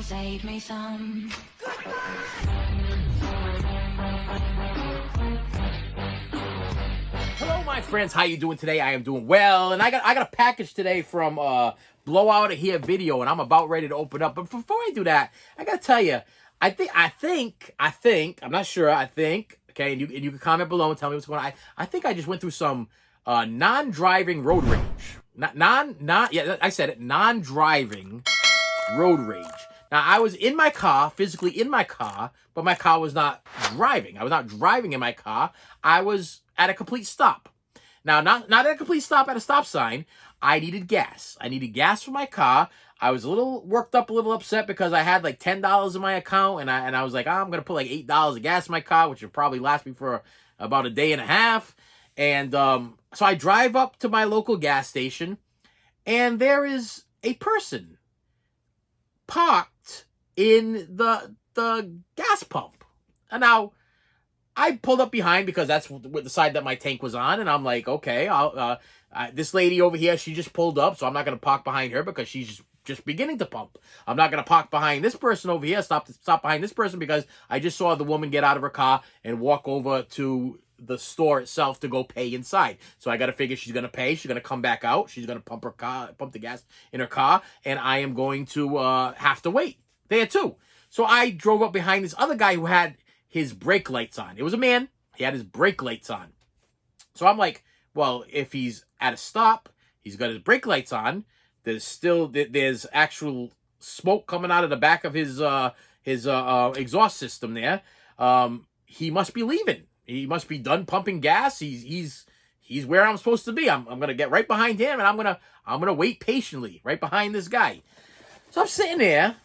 save me some. Hello, my friends. How you doing today? I am doing well, and I got a package today from Blowout of Here Video, and I'm about ready to open up. But before I do that, I gotta tell you, I think, I'm not sure. I think, okay, and you can comment below and tell me what's going on. I think I just went through some non-driving road rage. Yeah, I said it. Non-driving road rage. Now, I was in my car, physically in my car, but my car was not driving. I was not driving in my car. I was at a complete stop. Now, not at a complete stop at a stop sign. I needed gas. I needed gas for my car. I was a little worked up, a little upset because I had like $10 in my account, and I was like, oh, I'm going to put like $8 of gas in my car, which would probably last me for about a day and a half. And so I drive up to my local gas station, and there is a person parked in the gas pump. And now I pulled up behind because that's the side that my tank was on, and I'm like, okay, this lady over here, she just pulled up, so I'm not going to park behind her because she's just beginning to pump. I'm not going to park behind this person over here, stop behind this person, because I just saw the woman get out of her car and walk over to the store itself to go pay inside. So I got to figure she's going to pay. She's going to come back out. She's going to pump the gas in her car, and I am going to have to wait there too. So I drove up behind this other guy who had his brake lights on. It was a man. He had his brake lights on. So I'm like, well, if he's at a stop, he's got his brake lights on. There's actual smoke coming out of the back of his exhaust system there. He must be leaving. He must be done pumping gas. He's where I'm supposed to be. I'm gonna get right behind him, and I'm gonna wait patiently right behind this guy. So I'm sitting there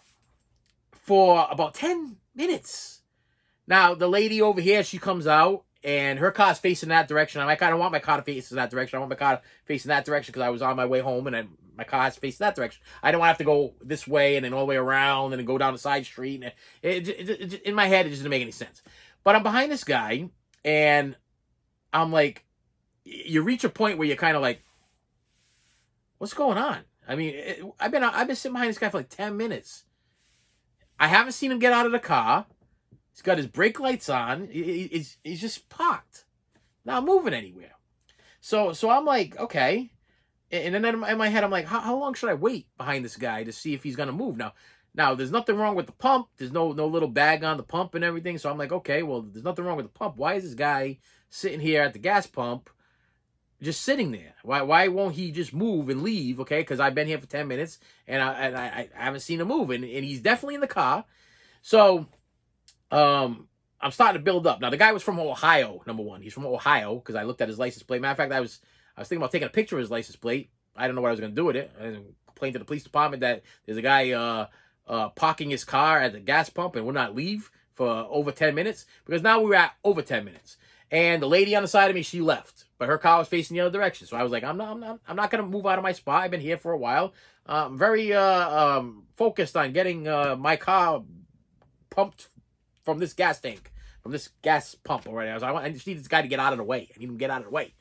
for about 10 minutes. Now the lady over here, she comes out, and her car's facing that direction. I kind of want my car to face that direction. I want my car facing that direction because I was on my way home, and my car has to face that direction. I don't want to have to go this way and then all the way around and then go down the side street. And in my head, it just didn't make any sense. But I'm behind this guy, and I'm like, you reach a point where you're kind of like, what's going on? I mean, I've been sitting behind this guy for like 10 minutes. I haven't seen him get out of the car. He's got his brake lights on. He's just parked, not moving anywhere. So I'm like, okay. And then in my head, I'm like, how long should I wait behind this guy to see if he's gonna move? Now there's nothing wrong with the pump. There's no little bag on the pump and everything. So I'm like, okay, well, there's nothing wrong with the pump. Why is this guy sitting here at the gas pump, just sitting there? Why won't he just move and leave? Okay, because I've been here for 10 minutes and I haven't seen him move, and he's definitely in the car. So I'm starting to build up. Now the guy was from Ohio. Number one, he's from Ohio because I looked at his license plate. Matter of fact, I was thinking about taking a picture of his license plate. I don't know what I was going to do with it. I complained to the police department that there's a guy parking his car at the gas pump and would not leave for over 10 minutes, because now we were at over 10 minutes. And the lady on the side of me, she left, but her car was facing the other direction. So I was like, I'm not going to move out of my spot. I've been here for a while. I'm very focused on getting my car pumped from this gas tank, from this gas pump already. I just need this guy to get out of the way. I need him to get out of the way.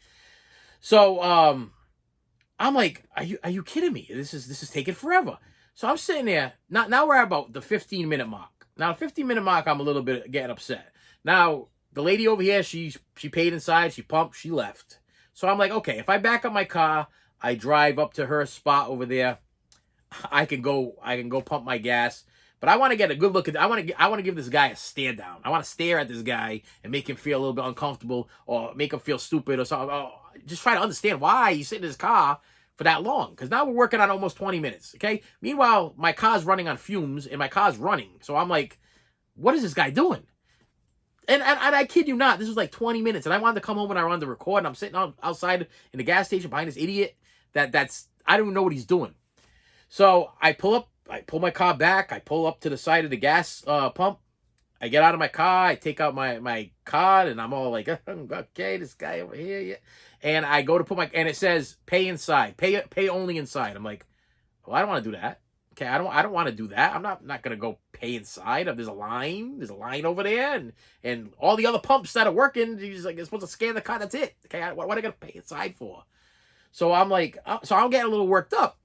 So I'm like, are you kidding me? This is taking forever. So I'm sitting there. Now we're at about the 15-minute mark. Now, the 15-minute mark, I'm a little bit getting upset. Now, the lady over here, she paid inside, she pumped, she left. So I'm like, okay, if I back up my car, I drive up to her spot over there, I can go pump my gas. But I want to get a good look at. I want to give this guy a stare down. I want to stare at this guy and make him feel a little bit uncomfortable, or make him feel stupid or something. Oh, just try to understand why he's sitting in his car for that long. Because now we're working on almost 20 minutes. Okay. Meanwhile, my car's running on fumes and my car's running. So I'm like, what is this guy doing? And I kid you not, this was like 20 minutes, and I wanted to come home and I wanted to record, and I'm sitting outside in the gas station behind this idiot that's I don't even know what he's doing. So I pull my car back. I pull up to the side of the gas pump. I get out of my car. I take out my card, and I'm all like, okay, this guy over here. Yeah. And I go to put and it says pay inside. Pay only inside. I'm like, well, I don't want to do that. Okay, I don't want to do that. I'm not going to go pay inside. There's a line over there, and all the other pumps that are working, you're supposed to scan the car. That's it. Okay, what are I going to pay inside for? So I'm like, so I'm getting a little worked up.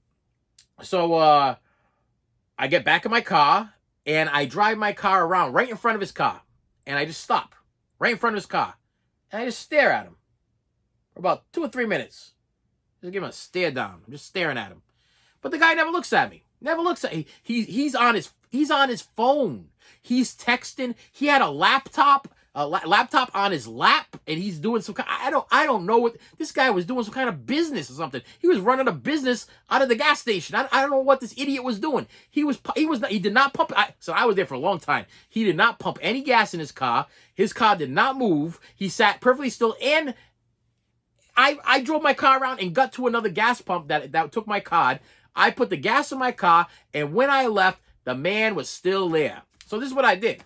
So I get back in my car, And I drive my car around right in front of his car. And I just stop right in front of his car. And I just stare at him for about 2 or 3 minutes. Just give him a stare down. I'm just staring at him. But the guy never looks at me. Never looks at me. He's on his phone. He's texting. He had a laptop on his lap, and he's doing some kind. I don't know what this guy was doing. Some kind of business or something. He was running a business out of the gas station. I don't know what this idiot was doing. He did not pump. So I was there for a long time. He did not pump any gas in his car. His car did not move. He sat perfectly still, and I drove my car around and got to another gas pump that took my card. I put the gas in my car, and when I left, the man was still there. So this is what I did.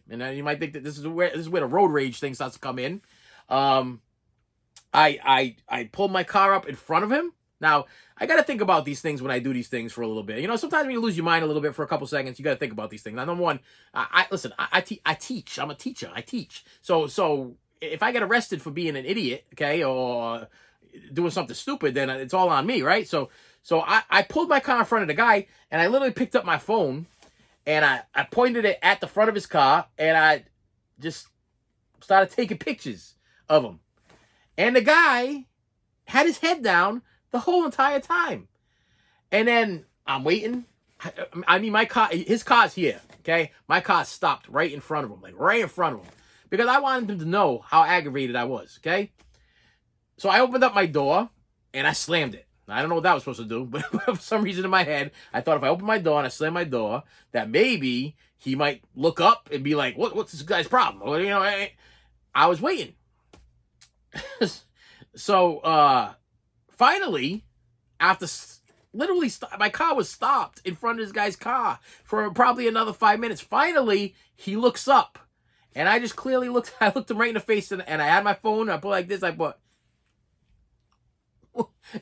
And you might think that this is where the road rage thing starts to come in. I pulled my car up in front of him. Now, I got to think about these things when I do these things for a little bit. You know, sometimes when you lose your mind a little bit for a couple seconds, you got to think about these things. Now, number one, listen, I teach. I'm a teacher. I teach. So if I get arrested for being an idiot, okay, or doing something stupid, then it's all on me, right? So I pulled my car in front of the guy, and I literally picked up my phone, and I pointed it at the front of his car, and I just started taking pictures of him. And the guy had his head down the whole entire time. And then I'm waiting. I mean, his car's here, okay? My car stopped right in front of him, like right in front of him, because I wanted him to know how aggravated I was, okay? So I opened up my door, and I slammed it. I don't know what that was supposed to do, but for some reason in my head, I thought if I opened my door and I slammed my door, that maybe he might look up and be like, what's this guy's problem? Or, you know, I was waiting. So, finally, after literally, my car was stopped in front of this guy's car for probably another 5 minutes. Finally, he looks up, and I just clearly looked him right in the face, and I had my phone, and I put like this, I put,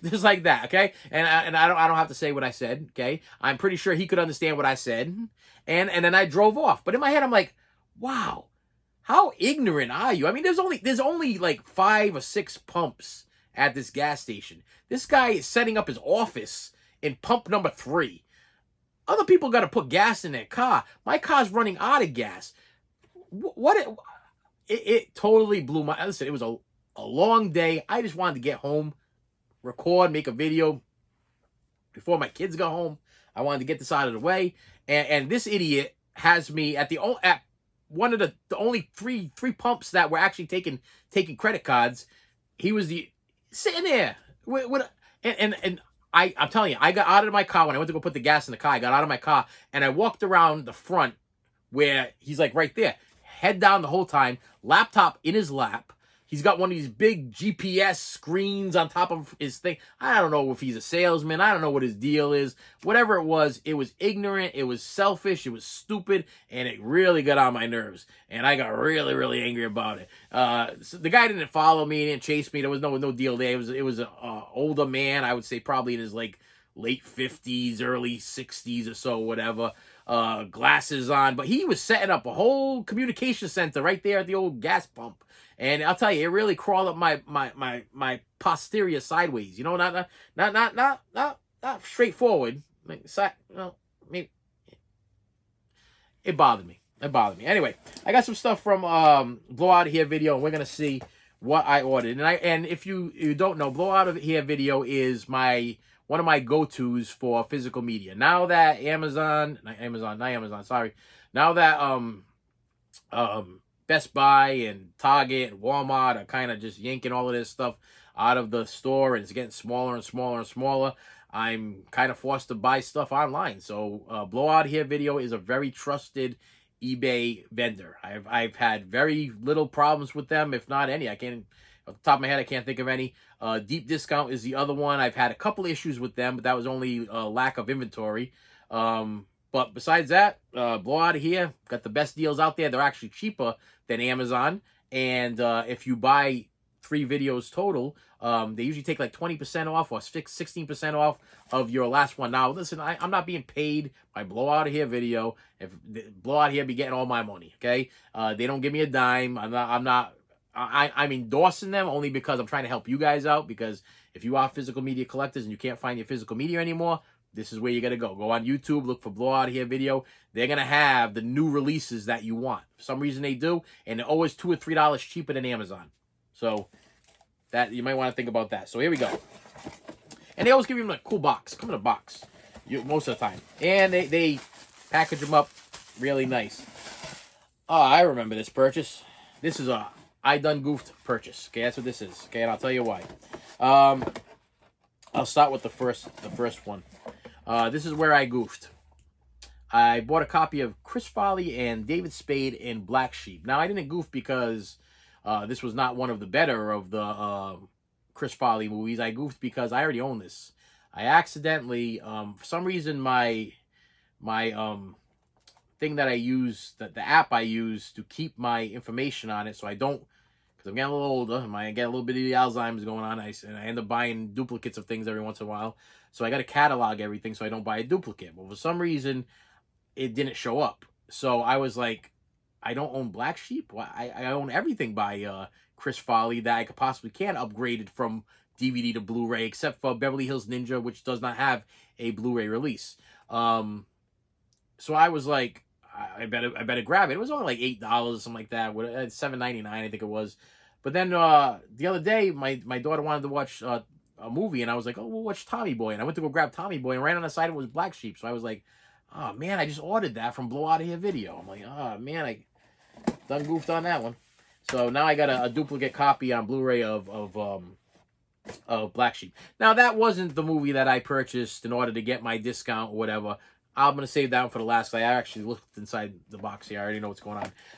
just like that, okay? And I don't have to say what I said, okay? I'm pretty sure he could understand what I said. And then I drove off. But in my head, I'm like, wow, how ignorant are you? I mean, there's only like 5 or 6 pumps at this gas station. This guy is setting up his office in pump number 3. Other people got to put gas in their car. My car's running out of gas. It totally blew my... Listen, it was a long day. I just wanted to get home, record, make a video before my kids got home. I wanted to get this out of the way, and this idiot has me at one of the only three pumps that were actually taking credit cards. He was sitting there and I'm telling you, I got out of my car when I went to go put the gas in the car. I got out of my car and I walked around the front where he's like right there, head down the whole time, laptop in his lap. He's got one of these big GPS screens on top of his thing. I don't know if he's a salesman. I don't know what his deal is. Whatever it was ignorant. It was selfish. It was stupid. And it really got on my nerves. And I got really, really angry about it. So the guy didn't follow me. He didn't chase me. There was no deal there. It was an older man. I would say probably in his like late 50s, early 60s or so, whatever. Glasses on. But he was setting up a whole communication center right there at the old gas pump. And I'll tell you, it really crawled up my posterior sideways. You know, not straightforward. Like maybe it bothered me. Anyway, I got some stuff from Blow Out of Here video, and we're gonna see what I ordered. And if you don't know, Blow Out of Here video is one of my go-tos for physical media. Now that now that Best Buy and Target and Walmart are kind of just yanking all of this stuff out of the store, and it's getting smaller and smaller and smaller, I'm kind of forced to buy stuff online. So Blow Out Here video is a very trusted eBay vendor. I've had very little problems with them, if not any. Off the top of my head, I can't think of any. Deep Discount is the other one. I've had a couple issues with them, but that was only lack of inventory. But besides that, Blow Out of Here got the best deals out there. They're actually cheaper than Amazon. And if you buy 3 videos total, they usually take like 20% off or 16% off of your last one. Now, listen, I'm not being paid by Blow Out of Here video. If Blow Out of Here be getting all my money, okay? They don't give me a dime. I'm endorsing them only because I'm trying to help you guys out, because if you are physical media collectors and you can't find your physical media anymore, this is where you got to go. Go on YouTube, look for Blow Out of Here video. They're going to have the new releases that you want. For some reason they do, and they're always $2 or $3 cheaper than Amazon. So that you might want to think about that. So here we go. And they always give you a cool box. Come in a box most of the time. And they package them up really nice. Oh, I remember this purchase. This is a I done goofed purchase. Okay, that's what this is. Okay, and I'll tell you why. I'll start with the first one. This is where I goofed. I bought a copy of Chris Farley and David Spade in Black Sheep. Now, I didn't goof because this was not one of the better of the Chris Farley movies. I goofed because I already own this. I accidentally, for some reason, my thing that I use, the app I use to keep my information on it, so I don't, because I'm getting a little older, and I get a little bit of the Alzheimer's going on, and I end up buying duplicates of things every once in a while. So I got to catalog everything so I don't buy a duplicate. But for some reason, it didn't show up. So I was like, I don't own Black Sheep. I own everything by Chris Farley that I could possibly can upgrade it from DVD to Blu-ray, except for Beverly Hills Ninja, which does not have a Blu-ray release. So I was like, I better grab it. It was only like $8 or something like that. $7.99, I think it was. But then the other day, my daughter wanted to watch a movie, and I was like, oh, we'll watch Tommy Boy. And I went to go grab Tommy Boy, and right on the side it was Black Sheep. So I was like, oh man, I just ordered that from Blow Out of Here video. I'm like, oh man, I done goofed on that one. So now I got a duplicate copy on Blu-ray of Black Sheep. Now that wasn't the movie that I purchased in order to get my discount or whatever. I'm going to save that one for the last. I actually looked inside the box here. I already know what's going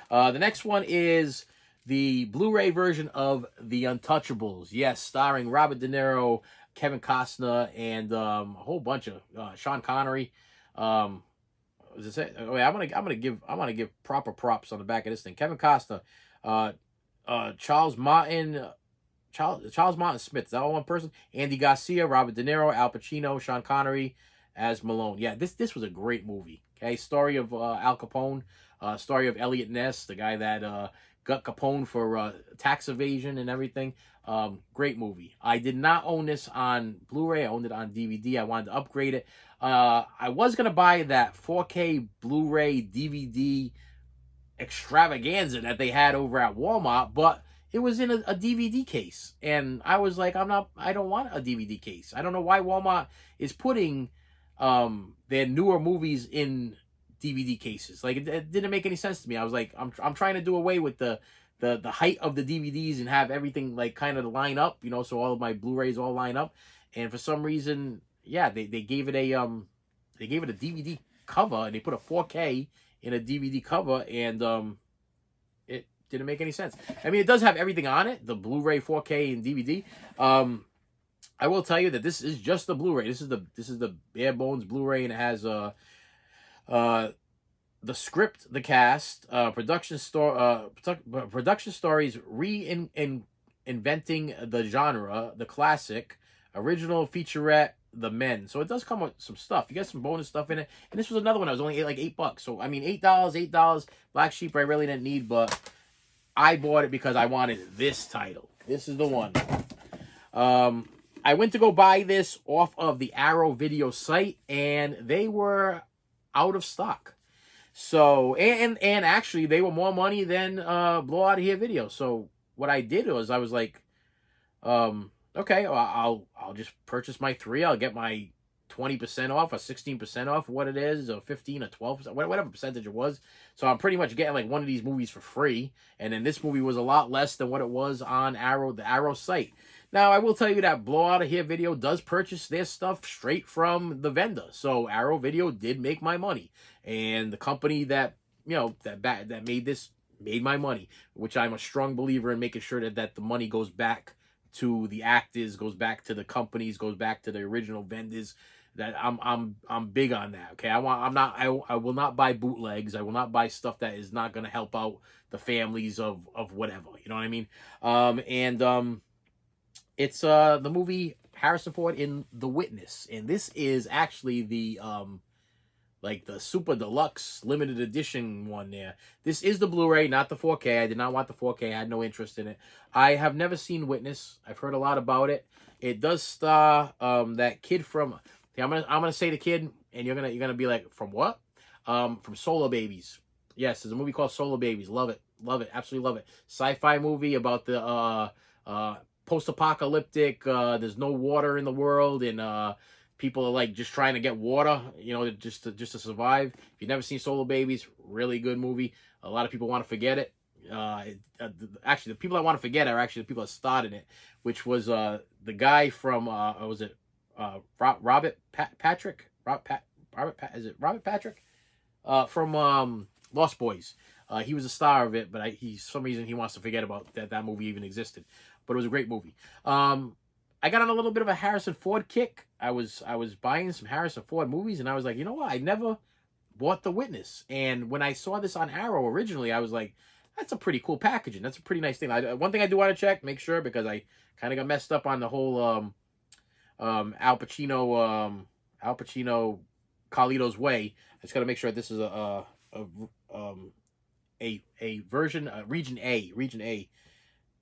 on. The next one is the Blu-ray version of The Untouchables. Yes, starring Robert De Niro, Kevin Costner, and a whole bunch of Sean Connery. Was this it? Oh, yeah, I'm gonna give proper props on the back of this thing. Kevin Costner, Charles Martin Smith. Is that all one person? Andy Garcia, Robert De Niro, Al Pacino, Sean Connery as Malone. Yeah, this was a great movie. Okay, story of Al Capone, story of Elliot Ness, the guy that got Capone for tax evasion and everything. Great movie. I did not own this on Blu-ray. I owned it on DVD. I wanted to upgrade it. I was gonna buy that 4K Blu-ray DVD extravaganza that they had over at Walmart, but it was in a DVD case, and I was like, I don't want a DVD case. I don't know why Walmart is putting their newer movies in DVD cases. Like it didn't make any sense to me. I was like, I'm trying to do away with the height of the DVDs and have everything like kind of line up, you know, so all of my Blu-rays all line up. And for some reason, yeah, they gave it a DVD cover, and they put a 4K in a DVD cover, and it didn't make any sense. I mean, it does have everything on it, the Blu-ray, 4K, and DVD. I will tell you that this is just the Blu-ray. This is the bare bones Blu-ray, and it has the script, the cast, production stories, inventing the genre, the classic, original featurette, The Men. So it does come with some stuff. You got some bonus stuff in it. And this was another one that was only like $8. So I mean, $8. Black Sheep I really didn't need, but I bought it because I wanted this title. This is the one. I went to go buy this off of the Arrow video site, and they were out of stock. So and actually they were more money than Blow Out of Here video. So what I did was I was like, okay, well, I'll just purchase my 3. I'll get my 20% off or 16% off, what it is, or 15 or 12%, whatever percentage it was. So I'm pretty much getting like one of these movies for free. And then this movie was a lot less than what it was on Arrow, the Arrow site. Now, I will tell you that Blow Out of Here video does purchase their stuff straight from the vendor. So Arrow Video did make my money. And the company that, you know, that made this made my money, which I'm a strong believer in making sure that the money goes back to the actors, goes back to the companies, goes back to the original vendors. That I'm big on that. Okay, I will not buy bootlegs. I will not buy stuff that is not going to help out the families of whatever. You know what I mean? It's the movie Harrison Ford in The Witness, and this is actually the like the super deluxe limited edition one there. This is the Blu-ray, not the 4K. I did not want the 4K. I had no interest in it. I have never seen Witness. I've heard a lot about it. It does star that kid from... Okay, I'm gonna say the kid, and you're gonna be like, from what? From Solar Babies. Yes, there's a movie called Solar Babies. Love it, absolutely love it. Sci-fi movie about the post-apocalyptic. There's no water in the world, and people are like just trying to get water, you know, just to survive. If you've never seen Solar Babies, really good movie. A lot of people want to forget it. Actually, the people that want to forget are actually the people that started it, which was the guy from was it Patrick? Is it Robert Patrick? From Lost Boys. He was a star of it, but some reason he wants to forget about that movie even existed. But it was a great movie. I got on a little bit of a Harrison Ford kick. I was buying some Harrison Ford movies, and I was like, you know what? I never bought The Witness. And when I saw this on Arrow originally, I was like, that's a pretty cool packaging. That's a pretty nice thing. One thing I do want to check, make sure, because I kind of got messed up on the whole Al Pacino Carlito's Way. I just got to make sure this is a version, region A. Region A.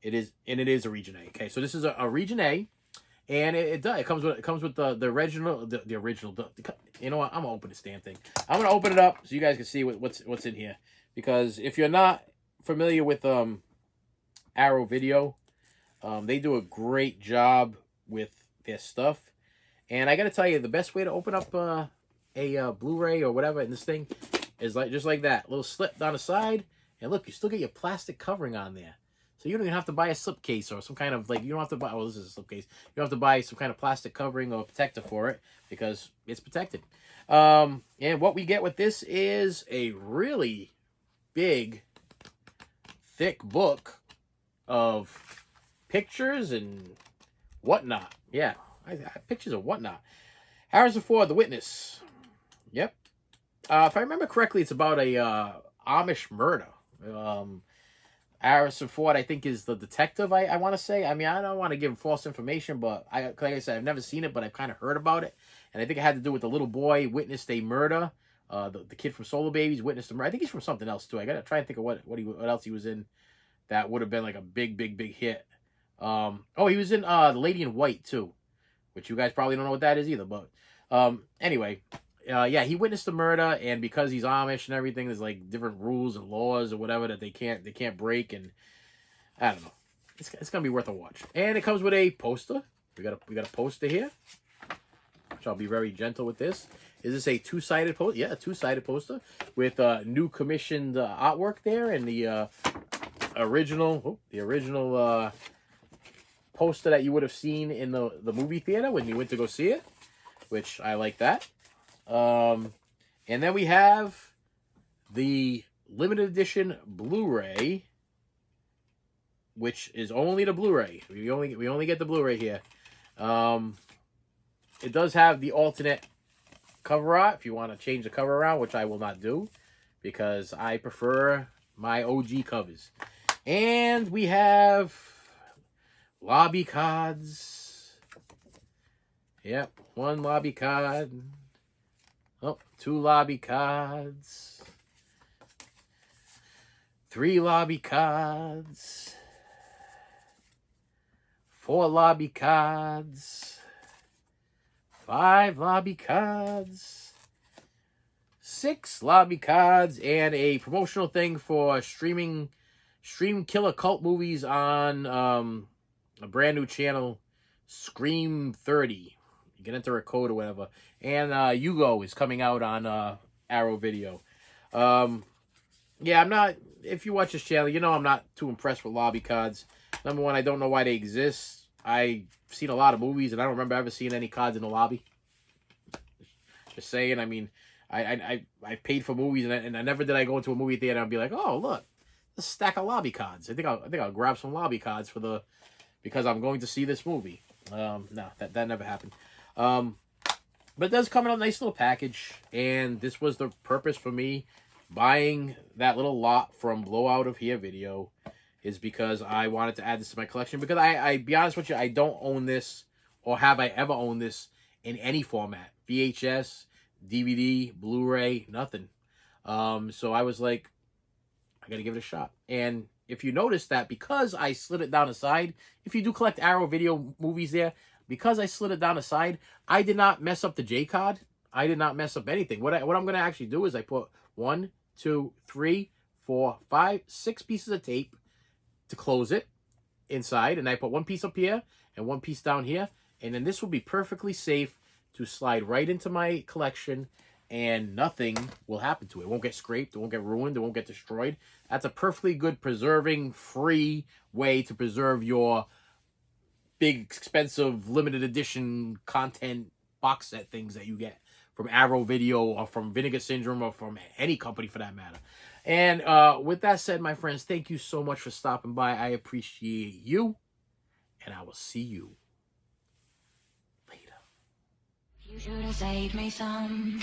It is, and it is a region A. Okay, so this is a region A, and it comes with the original, the original. You know what? I'm gonna open this damn thing. I'm gonna open it up so you guys can see what's in here. Because if you're not familiar with Arrow Video, they do a great job with their stuff. And I gotta tell you, the best way to open up a Blu-ray or whatever in this thing is just like that. Little slip down the side. And look, you still get your plastic covering on there. So you don't even have to buy a slipcase or some kind of, like, you don't have to buy, oh, this is a slipcase. You don't have to buy some kind of plastic covering or protector for it because it's protected. And what we get with this is a really big, thick book of pictures and whatnot. Yeah, pictures of whatnot. Harrison Ford, The Witness. Yep. If I remember correctly, it's about a Amish murder. Harrison Ford, I think, is the detective, I want to say. I mean, I don't want to give false information, but like I said, I've never seen it, but I've kind of heard about it. And I think it had to do with the little boy witnessed a murder. The kid from Solar Babies witnessed a murder. I think he's from something else, too. I got to try and think of what else he was in that would have been like a big hit. Oh, he was in The Lady in White, too, which you guys probably don't know what that is either. But anyway, yeah, he witnessed the murder, and because he's Amish and everything, there's like different rules and laws or whatever that they can't break, and I don't know. It's gonna be worth a watch. And it comes with a poster. We got a poster here, which I'll be very gentle with this. Is this a two-sided poster? Yeah, a two-sided poster with new commissioned artwork there, and the original poster that you would have seen in the movie theater when you went to go see it, which I like that. And then we have the limited edition Blu-ray, which is only the Blu-ray. We only get the Blu-ray here. It does have the alternate cover art if you want to change the cover around, which I will not do because I prefer my OG covers. And we have lobby cards. Yep, one lobby card. Oh, 2 lobby cards. 3 lobby cards. 4 lobby cards. 5 lobby cards. 6 lobby cards. And a promotional thing for stream killer cult movies on a brand new channel, Scream 30. You can enter a code or whatever. And Hugo is coming out on Arrow Video. Yeah, I'm not... If you watch this channel, you know I'm not too impressed with lobby cards. Number one, I don't know why they exist. I've seen a lot of movies, and I don't remember ever seeing any cards in the lobby. Just saying, I mean, I paid for movies, and I never did I go into a movie theater and be like, oh, look, a stack of lobby cards. I think I'll grab some lobby cards because I'm going to see this movie. No, that never happened. But it does come in a nice little package, and this was the purpose for me buying that little lot from Blowout of Here Video, is because I wanted to add this to my collection. Because I be honest with you, I don't own this, or have I ever owned this in any format. VHS, DVD, Blu-ray, nothing. So I was like, I gotta give it a shot. And if you notice that, because I slid it down the side, if you do collect Arrow Video movies there, because I slid it down the side, I did not mess up the J card. I did not mess up anything. What I'm going to actually do is I put 1, 2, 3, 4, 5, 6 pieces of tape to close it inside, and I put one piece up here and one piece down here, and then this will be perfectly safe to slide right into my collection, and nothing will happen to it. It won't get scraped, it won't get ruined, it won't get destroyed. That's a perfectly good preserving free way to preserve your big expensive limited edition content box set things that you get from Arrow Video or from Vinegar Syndrome or from any company for that matter. And with that said, my friends, thank you so much for stopping by. I appreciate you, and I will see you later. You should have saved me some.